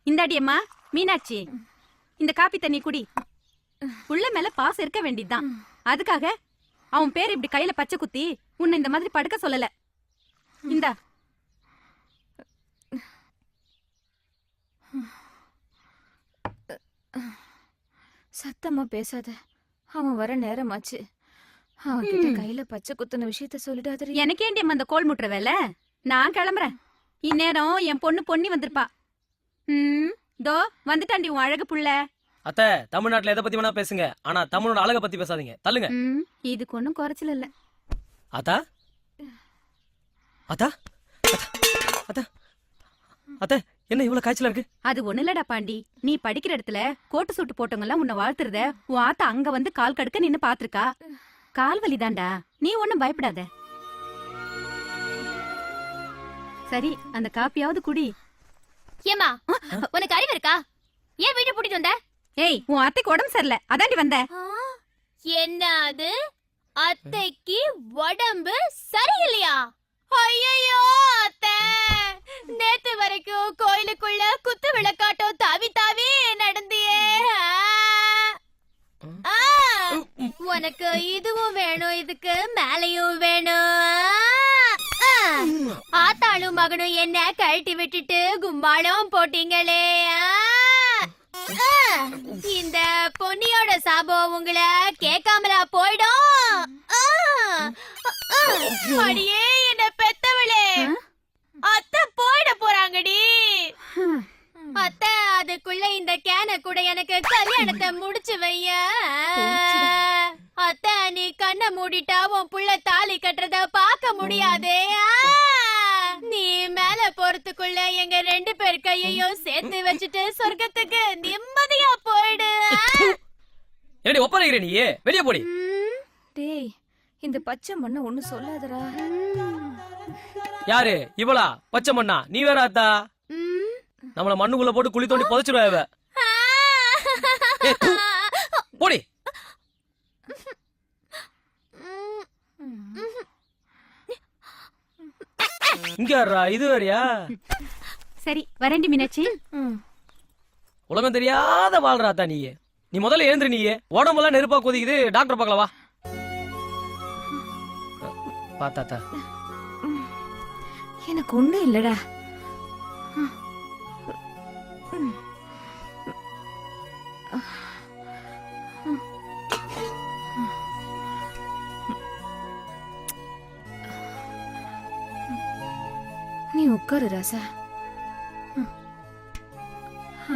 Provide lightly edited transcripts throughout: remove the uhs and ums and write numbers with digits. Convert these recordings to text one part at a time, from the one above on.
இந்தாடி அம்மா மீனாட்சி, இந்த காப்பி தண்ணி குடி. உள்ள மேல பாசம் இருக்க வேண்டியதுதான். அதுக்காக அவன் பேர் இப்படி கையில பச்சை குத்தி உன்னை இந்த மாதிரி படுக்க சொல்லல. இந்தா. சத்தமா பேசாத, அவன் வர நேரமாச்சு. அவன் கிட்ட கையில பச்சை குத்துன விஷயத்த சொல்லிடாத. எனக்கேண்டி அம்மா அந்த கோல் முட்டுற வேலை? நான் கிளம்புறேன். இந்நேரம் என் பொண்ணு வந்திருப்பா. தோ வந்துட்டாண்டி உன் அழகு புள்ள. அத்தை, தமிழ்நாட்டுல எதை பத்தி வேணா பேசுங்க, ஆனா தமிழோட அழக பத்தி பேசாதீங்க. தள்ளுங்க. இதுக்கு ஒன்னும் குறைச்சல இல்ல. அத்தா அத்தா அத்தா அத்தை, என்ன இவ்வளவு காய்ச்சலா இருக்கு? அது ஒண்ணு இல்லடா பாண்டி, நீ படிக்கிற இடத்துல கோட்டு சூட்டு போட்டவங்க எல்லாம் உன்னை வாழ்த்துறத உன் ஆத்தா அங்க வந்து கால் கடுக்க நின்னு பாத்துருக்கா. கால் வலிதான்டா, நீ ஒண்ணும் பயப்படாத. சரி, அந்த காப்பியாவது குடி. ஏமா, உனக்கு அறிவு இருக்கா? ஏன் வீட்டை பூட்டிட்டு வந்த? ஏய், உன் அத்தைக்கு உடம்பு சரியில்ல, அதாண்டி வந்த. என்ன அது? அத்தைக்கு உடம்பு சரியில்லையா? ஐயோ அத்தை, நேத்து வரைக்கும் கோயிலுக்குள்ள குத்து விளக்காட்டம் தாவி தாவி நடந்தியே. உனக்கு இதுவும் வேணும், இதுக்கு மேலையும் வேணும். ஆத்தாளும் மகனும் என்ன கழட்டி விட்டுட்டு கும்பாளம் போட்டீங்களே. இந்த பொன்னியோட சாபம் உங்களை கேட்காமலா போயிடும். அடியே என்ன பெத்தவளே, அத்தை போயிட போறாங்கடி. அத்தை, அதுக்குள்ள இந்த கேன கூட எனக்கு கல்யாணத்தை முடிச்சு வைய. அத்தை, நீ கண்ணை மூடிட்டா உன் புள்ள தாலி கட்டுறத பாக்க முடியாதே. நீ மேல போறதுக்குள்ள எங்க 2 பேர் கையையும் சேர்த்து வச்சுட்டு சொர்க்கத்துக்கு நிம்மதியா போயிடு. என்னடி ஒப்பனைக்கிற நீ? வெளியே போடி. டேய், இந்த பச்சை மண்ணை ஒண்ணு சொல்லாதடா. யாரு இவளா? பச்சை மண்ணா? நீ வேற அத்தா, நம்மள மண்ணுக்குள்ள போட்டு குழி தோண்டி புதைச்சிருவா இவ. போடி. இங்க வர்றா, இது வேறயா? சரி, வரேண்டி மீனாட்சி. உலகம் தெரியாத வாழ்றாத்தா நீ. நீ முதல்ல எழுந்துரு. நீ உடம்பெல்லாம் நெருப்பா கொதிக்குது, டாக்டர் பார்க்கலவா? பாத்தாத்தா, எனக்கு ஒண்ணும் இல்லடா. நீ உட்காரு ராசா.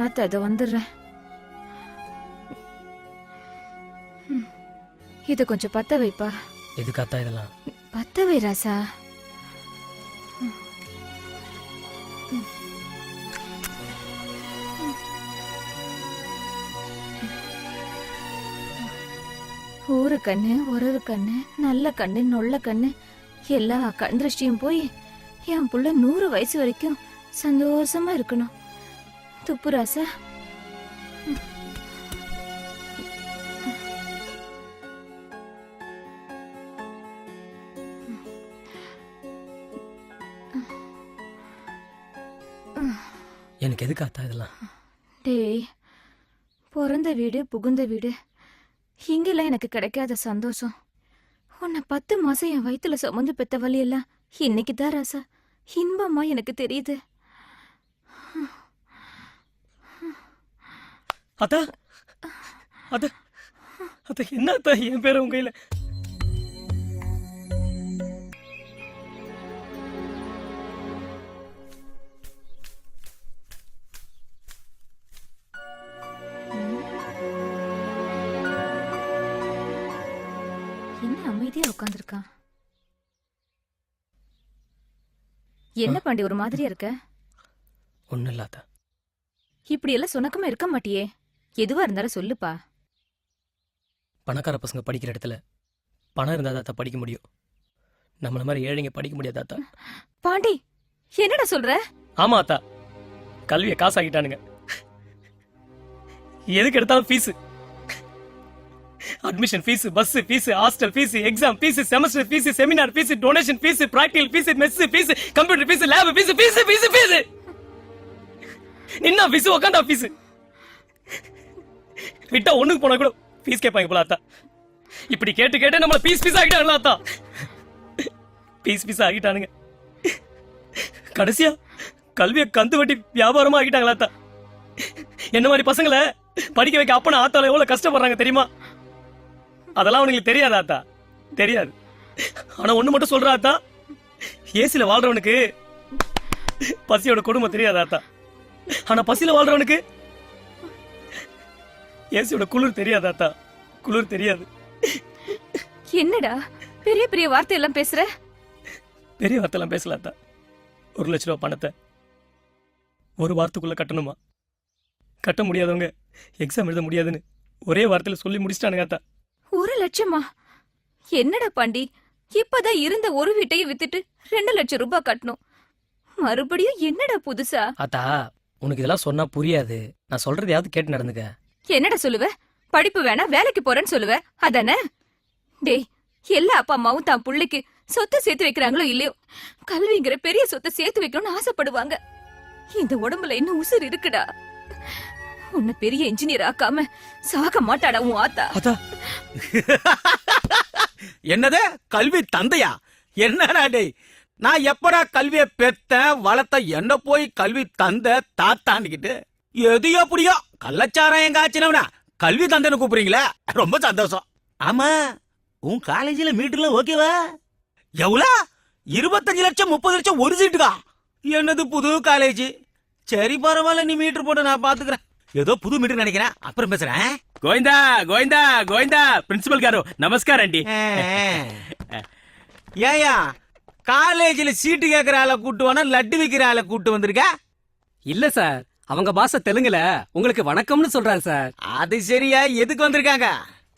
ஆத்த அத வந்துடுறேன். இத கொஞ்சம் பத்த வைப்பா. எதுக்கு அத்தா இதெல்லாம்? பத்த வை ராசா. ஊரு கண்ணு, உறவு கண்ணு, நல்ல கண்ணு, நொல்ல கண்ணு, எல்லா கண் திருஷ்டியும் போய் என் புள்ள 100 வயசு வரைக்கும் சந்தோஷமா இருக்கணும். துப்பு ராசா. எனக்கு எதுக்கு அத்தா இதெல்லாம்? டேய், பிறந்த வீடு புகுந்த வீடு, இங்கெல்லாம் எனக்கு கிடைக்காத சந்தோஷம். உன்னை 10 மாசம் என் வயித்துல சுமந்து பெத்த வலி எல்லாம் இன்னைக்குதான் ராசா இன்பமா எனக்கு தெரியுது. அத்தா அத்தா அத்தா, என்ன அத்தா என் பேரு உங்க கையில? என்ன அமைதியா உட்காந்துருக்கான்? என்ன பாண்டி ஒரு மாதிரியா இருக்க? ஒன்னும் இல்லாத. இப்படி எல்லாம் சொன்னக்கமா இருக்க மாட்டியே. எதுவா இருந்தாலும் சொல்லுப்பா. பணக்கார பசங்க படிக்கிற இடத்துல பணம் இருந்தா தாத்தா படிக்க முடியும். நம்மள மாதிரி ஏழைங்க படிக்க முடியாது தாத்தா. பாண்டி, என்னடா சொல்ற? ஆமா அத்தா, கல்வியை காசாக்கிட்டானுங்க. எதுக்கு எடுத்தாலும் fees, admission fees, bus fees, hostel fees, exam fees, semester fees, seminar fees, donation fees, practical fees, mess fees, computer fees, lab fees, fees fees fees. நின்னா ஃபீஸ் உக்காந்தா ஃபீஸ் விட்டா ஒண்ணுக்கு போனா கூட ஃபீஸ் கேட்பாங்க போல அத்தா. இப்படி கேட்டு கேட்டு நம்மள பீஸ் ஆகிட்டாங்களா அத்தா? பீஸ் ஆகிட்டானுங்க. கடைசியா கல்வியை கந்து வட்டி வியாபாரமா ஆகிட்டாங்களா அத்தா? என்ன மாதிரி பசங்களை படிக்க வைக்க அப்பனா ஆத்தால எவ்வளவு கஷ்டப்படுறாங்க தெரியுமா? அதெல்லாம் அவனுங்களுக்கு தெரியாதா அத்தா? தெரியாது. ஆனா ஒண்ணு மட்டும் சொல்றா அத்தா, ஏசில வாழ்றவனுக்கு பசியோட கொடுமை தெரியாதா அத்தா? ஆனா பசியில வாழ்றவனுக்கு ஏசியோட குளிர் தெரியாதா அத்தா? குளிர் தெரியாது. என்னடா பெரிய பெரிய வார்த்தை எல்லாம் பேசுற? பெரிய வார்த்தைலாம் பேசல அத்தா. 1 லட்ச ரூபா பணத்தை ஒரு வாரத்துக்குள்ள கட்டணுமா? கட்ட முடியாதவங்க எக்ஸாம் எழுத முடியாதுன்னு ஒரே வார்த்தையில சொல்லி முடிச்சிட்டானுங்க அத்தா. 1 லட்சமா? என்னடா பாண்டி, இப்பதான் இருந்த ஒரு வீட்டையும் வித்துட்டு 2 லட்சம் ரூபாய் கட்டணும். மறுபடியும் என்னடா புதுசா? அத்தா உனக்கு இதெல்லாம் சொன்னா புரியாது. நான் சொல்றதையாவது கேட்டு நடந்துக்க. என்னடா சொல்லுவ? படிப்பு வேணா வேலைக்கு போறேன்னு சொல்லுவ, அதானே? டேய், எல்லா அப்பா அம்மாவும் தான் புள்ளைக்கு சொத்து சேர்த்து வைக்கிறாங்களோ இல்லையோ, கல்விங்கிற பெரிய சொத்தை சேர்த்து வைக்கணும்னு ஆசைப்படுவாங்க. இந்த உடம்புல இன்னும் உசுர் இருக்குடா. உன்னை பெரிய இன்ஜினியர் ஆக்காம சாக மாட்டாடா உன் ஆத்தா. அத்தா என்னது கல்வி தந்தையா? என்னடா டேய், நான் எப்படா கல்வியை பெத்த வளர்த்த என்ன போய் கல்வி தந்த தாத்தான்னுக்கிட்டு எது எப்படியோ கள்ளச்சாராயம் காய்ச்சினவனா கல்வி தந்தைன்னு கூப்பிடுறீங்களே, ரொம்ப சந்தோஷம். ஆமா, உன் காலேஜில் மீட்டர்லாம் ஓகேவா? எவ்வளோ? 25 லட்சம் 30 லட்சம் ஒரு சீட்டுக்கா? என்னது புது காலேஜ்? சரி பரவாயில்ல, நீ மீட்டர் போட்டு நான் பாத்துக்கிறேன். ఏదో పుదు మీటర్ నిனைக்கிறேன், அப்புறம் பேசுறேன். గోవిందా గోవిందా గోవిందా ప్రిన్సిపల్ గారు నమస్కారం అండి. ஏயா காலேஜில் சீட்டு கேட்கிற ஆளை கூட்டு வேணா லட்டு விக்கிற ஆளை கூட்டு வந்திருக்க? இல்ல சார், அவங்க பாச தெலுங்குல உங்களுக்கு வணக்கம்னு சொல்றாங்க சார். அது சரியா, எதுக்கு வந்திருக்காங்க?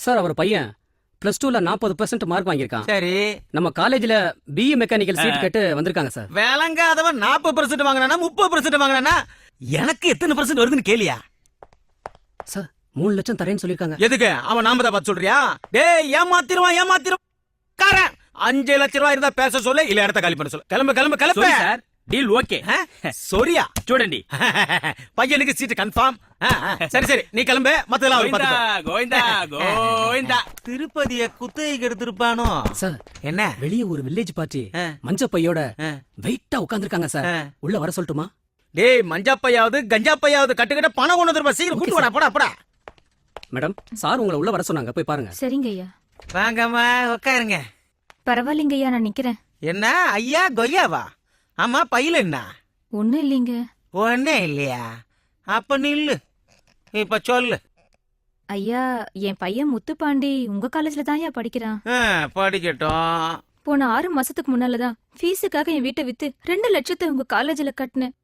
சார் அவர் பையன் +2ல 40% மார்க் வாங்கியிருக்கான். சரி, நம்ம காலேஜ்ல பிஇ மெக்கானிக்கல் சீட் கேட்டு வந்திருக்காங்க சார். வேளங்காதவன் 40% வாங்கினா 30% வாங்கினா எனக்கு எத்தனை % வருதுன்னு கேளியா? சார் 3 லட்சம் தரேன்னு சொல்லிருக்காங்க. எதுக்கு? அவன் நாம தான் பார்த்து சொல்றியா? டேய், ஏமாத்திருவான் காரன். 5 லட்சம் ரூபாய் இருந்தா பேச சொல்லு, இல்ல இடத்த காலி பண்ண சொல்லு. கிளம்பு Sorry சார், டீல் ஓகே. சொரியா చూడండి, பையனுக்கு சீட்டு கன்ஃபார்ம். சரி நீ கிளம்பு, மத்ததெல்லாம் அவர் గోవిందా பார்த்துப்பார். గోవిందా గోవిందా. திருப்பதிய குத்தகைக்கு எடுத்திருப்பானோ? சார் என்ன? வெளியே ஒரு வில்லேஜ் பார்ட்டி ஆ. மஞ்ச பையோட ஆ. வெயிட்டா உட்கார்ந்திருக்காங்க சார். ஆ. உள்ள வர சொல்லட்டுமா? டேய், மஞ்சாப்பையாவது கஞ்சாப்பையாவது கட்டுக்கிட்ட பணம் கொண்டு வந்துருப்பா. சீக்கிரம் கூட்டு வாடா, போடா. மேடம், சார் உங்களை உள்ள வர சொன்னாங்க, போய் பாருங்க. சரிங்க ஐயா. வாங்கம்மா, உட்காருங்க. பரவாயில்லைங்க ஐயா, நான் நிக்கிறேன். என்ன ஐயா கொய்யாவா? ஆமா, பையில என்ன? ஒண்ணும் இல்லைங்க. ஒண்ணே இல்லையா? அப்ப நில்லு, இப்ப சொல்லு. ஐயா, என் பையன் முத்துப்பாண்டி உங்க காலேஜ்ல தான் ஐயா படிக்கிறான். படிக்கட்டும். போன 6 மாசத்துக்கு முன்னாலதான் ஃபீஸுக்காக என் வீட்டை வித்து 2 லட்சத்தை உங்க காலேஜ்ல கட்டினேன்.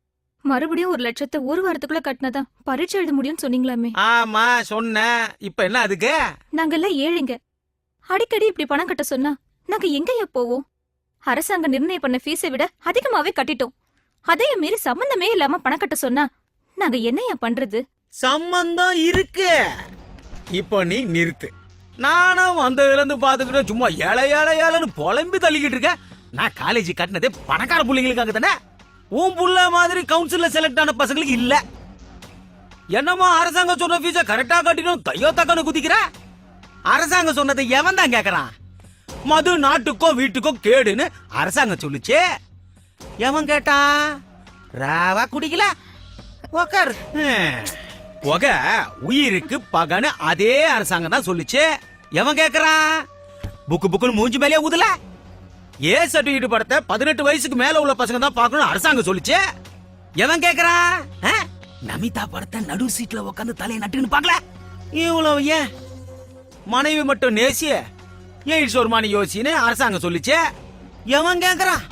மறுபடியும் 1 லட்சத்தை ஒரு வாரத்துக்குள்ள கட்டினாதான் பரீட்சை எழுத முடியும்னு சொன்னீங்களாமே. ஆமா சொன்னேன். இப்ப என்ன அதுக்கு? நாங்கெல்லாம் ஏழைங்க. அடிக்கடி இப்படி பணம் கட்ட சொன்னா நாங்க எங்கயா போவோம்? அரசாங்கம் நிர்ணயம் பண்ண ஃபீஸை விட அதிகமாவே கட்டிட்டோம். அதையும் மீறி சம்பந்தமே இல்லாம பணம் கட்ட சொன்னா நாங்க என்னையா பண்றது? சம்பந்தம் இருக்கு. இப்போ நீ நிறுத்து. நானும் வந்ததுல இருந்து பாத்துக்கிட்டு சும்மா ஏழைன்னு புலம்பி தள்ளிக்கிட்டு இருக்க. நான் காலேஜ் கட்டினதே பணக்கார பிள்ளைங்களுக்காக தானே. உன் புள்ள மாதிரி கவுன்சில்ல செலக்ட் ஆன பசங்களுக்கு இல்ல. என்னமோ அரசாங்கம் சொன்ன ஃபீஸ கரெக்டா கட்டினோம் தையோ தக்கன்னு குதிக்கிற. அரசாங்கம் சொன்னதை எவன் தான் கேக்குறான்? மது நாட்டுக்கோ வீட்டுக்கோ கேடுன்னு அரசாங்கம் சொல்லுச்சு. எவன் கேட்டான்? ராவா குடிக்கல. உக்கார். புகை உயிருக்கு பகன்னு அதே அரசாங்கம் தான் சொல்லுச்சு. எவன் கேக்குறான்? புக்குன்னு மூஞ்சி மேலே ஊதல. ஏ சர்டிபிகேட் படத்தை 18 வயசுக்கு மேல உள்ள பசங்க தான் பார்க்கணும் அரசாங்கம் சொல்லுச்சு. எவன் கேக்குறான்? நமிதா படத்தை நடு சீட்ல உட்காந்து தலையை நட்டுன்னு பாக்கல. இவ்வளவு ஏன் மனைவி மட்டும் நேசிய எய்ட்ஸ் வருமானு யோசின்னு அரசாங்கம் சொல்லுச்சு. எவன் கேக்குறான்?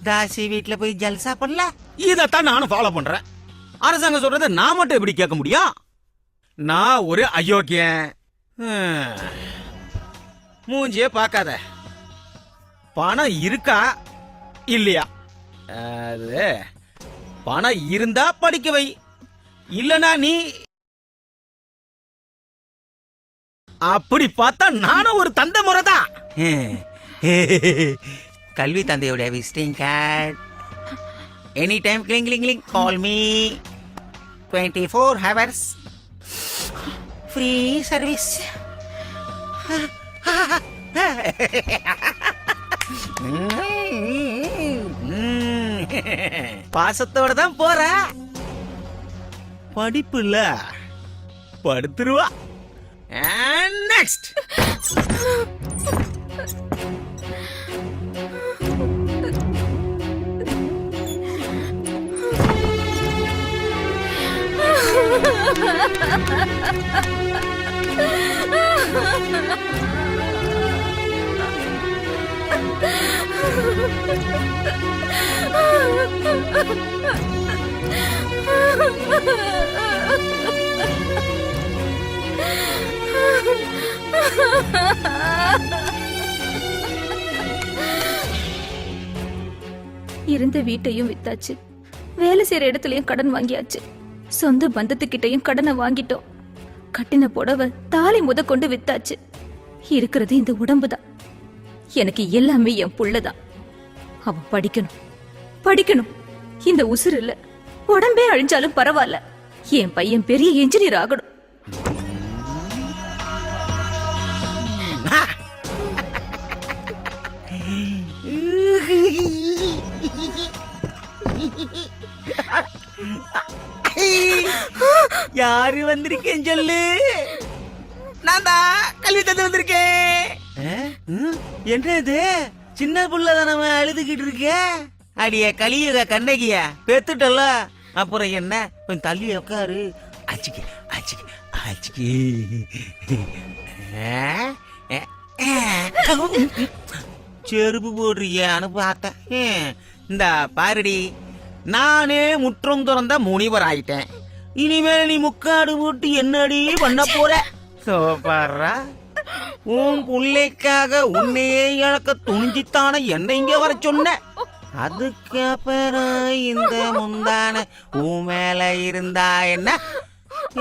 தாசி வீட்டுல போய் ஜல்சா பண்ணல. இதத்தான் நானும் ஃபாலோ பண்றேன். அரசாங்கம் சொல்றதை நான் மட்டும் எப்படி கேட்க முடியும்? நான் ஒரு அயோக்கியன். மூஞ்சியே பார்க்காத. பணம் இருக்கா இல்லையா? அது பணம் இருந்தா படிக்க வை, இல்லனா நீ. அப்படி பார்த்தா நானும் ஒரு தந்தை முறைதான். கல்வி தந்தையோட விசிட்டிங் கார்டு. எனி டைம் கிளிங் கிளிங் கிளிங் call me 24 hours free service. பாசத்தோட தான் போற, படிப்பு இல்ல படுத்துருவா. நெக்ஸ்ட் இருந்த வீட்டையும் வித்தாச்சு, வேலை செய்யற இடத்துலயும் கடன் வாங்கியாச்சு, சொந்த பந்தத்துக்கிட்டையும் கடனை வாங்கிட்டோம். கட்டின புடவை தாலி முத கொண்டு வித்தாச்சு. இருக்கிறது இந்த உடம்புதான். எனக்கு எல்லாமே என் புள்ளதான். அவன் படிக்கணும் படிக்கணும். இந்த உசுறு இல்ல, உடம்பே அழிஞ்சாலும் பரவாயில்ல. என் பையன் பெரிய இன்ஜினியர் ஆகணும். யாரு வந்திருக்கேன் சொல்லு. நான் தான் கல்வி தந்து வந்திருக்கேன். என்ன இது சின்ன புள்ள தானே அழுதுகிட்டு இருக்க? அடிய கலியுக கண்ணகியா பெத்துட்டல, அப்புறம் என்ன கொஞ்சம் தள்ளி உட்காரு. அச்சிக்கு அச்சிக்கு அச்சிக்கு. செருப்பு போடுறியான்னு பார்த்தேன். இந்த பாருடி, நானே முற்றம் திறந்த முனிவர் ஆயிட்டேன். இனிமேல் நீ முக்காடு போட்டு என்னடி பண்ண போற? சோப்பாரா, உன் பிள்ளைக்காக உன்னையே இழக்க துணிஞ்சித்தான என்ன இங்க வர சொன்ன. அதுக்கப்புறம் இந்த முந்தான உன் மேல இருந்தா என்ன,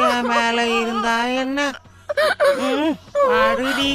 என் மேல இருந்தா என்ன? அருடி